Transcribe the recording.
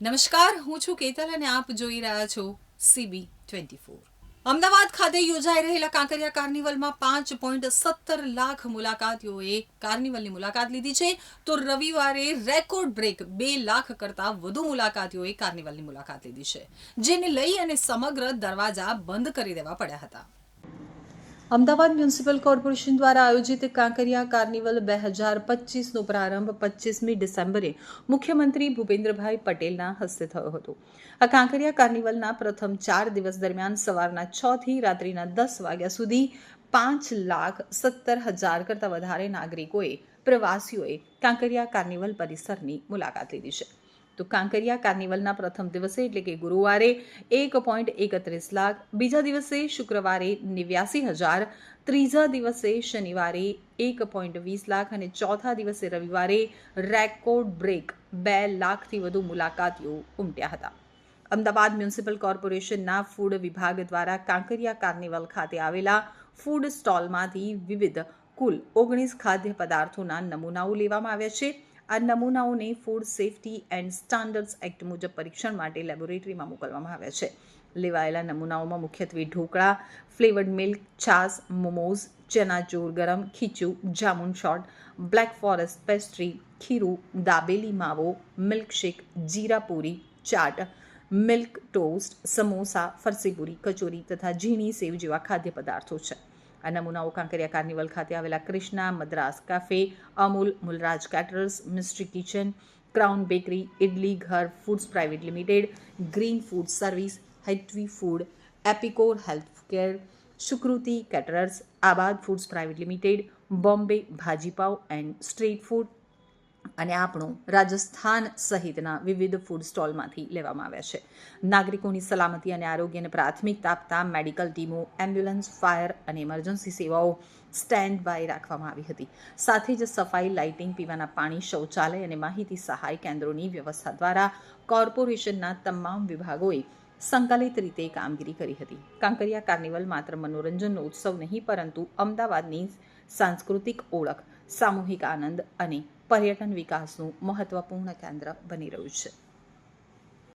નમસ્કાર, હું છું કેતલ અને આપ જોઈ રહ્યા છો CB24. અમદાવાદ ખાતે યોજાઈ રહેલા કાંકરિયા કાર્નિવલમાં 5.17 લાખ મુલાકાતીઓએ કાર્નિવલની મુલાકાત લીધી છે, તો રવિવારે રેકોર્ડ બ્રેક 2 લાખ કરતાં વધુ મુલાકાતીઓએ કાર્નિવલની મુલાકાત લીધી છે, જેને લઈ અને સમગ્ર દરવાજા બંધ કરી દેવા પડ્યા હતા. અમદાવાદ મ્યુનિસિપલ કોર્પોરેશન દ્વારા આયોજિત કાંકરિયા કાર્નિવલ 2025નો પ્રારંભ 25મી ડિસેમ્બરે મુખ્યમંત્રી ભૂપેન્દ્રભાઈ પટેલના હસ્તે થયો હતો. આ કાંકરિયા કાર્નિવલના પ્રથમ 4 દિવસ દરમિયાન સવારના 6 થી રાત્રિના 10 વાગ્યા સુધી 5,17,000 કરતાં વધારે નાગરિકોએ પ્રવાસીઓએ કાંકરિયા કાર્નિવલ પરિસરની મુલાકાત લીધી છે. તો કાંકરિયા કાર્નિવલના પ્રથમ દિવસે એટલે કે ગુરુવારે 1.31 લાખ, બીજા દિવસે શુક્રવારે 89,000, ત્રીજા દિવસે શનિવારે 1.20 લાખ અને ચોથા દિવસે રવિવારે રેકોર્ડ બ્રેક 2 લાખથી વધુ મુલાકાતીઓ ઉમટ્યા હતા. અમદાવાદ મ્યુનિસિપલ કોર્પોરેશનના ફૂડ વિભાગ દ્વારા કાંકરિયા કાર્નિવલ ખાતે આવેલા ફૂડ સ્ટોલમાંથી વિવિધ કુલ 19 ખાદ્ય પદાર્થોના નમૂનાઓ લેવામાં આવ્યા છે. આ નમૂનાઓને food safety and standards act મુજબ પરીક્ષણ માટે લેબોરેટરીમાં મોકલવામાં આવ્યા છે. લેવાયેલા નમૂનાઓમાં મુખ્યત્વે ઢોકળા, ફ્લેવર્ડ મિલ્ક, છાશ, મોમોઝ, ચનાચોર ગરમ, ખીચું, jamun shot, black forest pastry, ખીરું, દાબેલી માવો, મિલ્કશેક, જીરા પૂરી, ચાટ, મિલ્ક ટોસ્ટ, સમોસા, ફરસીપુરી, કચોરી તથા ઝીણી સેવ જેવા ખાદ્ય પદાર્થો છે. આ નમૂનાઓ કાંકરિયા કાર્નિવલ ખાતે આવેલા Krishna, Madras cafe, Amul, Mulraj caterers, mystery kitchen, crown bakery, Idli Ghar foods private limited, green food service, Hetvi food, Epicore healthcare, Sukruti caterers, Aabad foods private limited, Bombay Bhajipav and street food અને આપણું રાજસ્થાન સહિતના વિવિધ ફૂડ સ્ટોલમાંથી લેવામાં આવ્યા છે. નાગરિકોની સલામતી અને આરોગ્યને પ્રાથમિકતા આપતા મેડિકલ ટીમો, એમ્બ્યુલન્સ, ફાયર અને ઇમરજન્સી સેવાઓ સ્ટેન્ડ બાય રાખવામાં આવી હતી. સાથે જ સફાઈ, લાઇટિંગ, પીવાના પાણી, શૌચાલય અને માહિતી સહાય કેન્દ્રોની વ્યવસ્થા દ્વારા કોર્પોરેશનના તમામ વિભાગોએ સંકલિત રીતે કામગીરી કરી હતી. કાંકરિયા કાર્નિવલ માત્ર મનોરંજનનો ઉત્સવ નહીં, પરંતુ અમદાવાદની સાંસ્કૃતિક ઓળખ, સામૂહિક આનંદ અને પર્યટન વિકાસનું મહત્વપૂર્ણ કેન્દ્ર બની રહ્યું છે.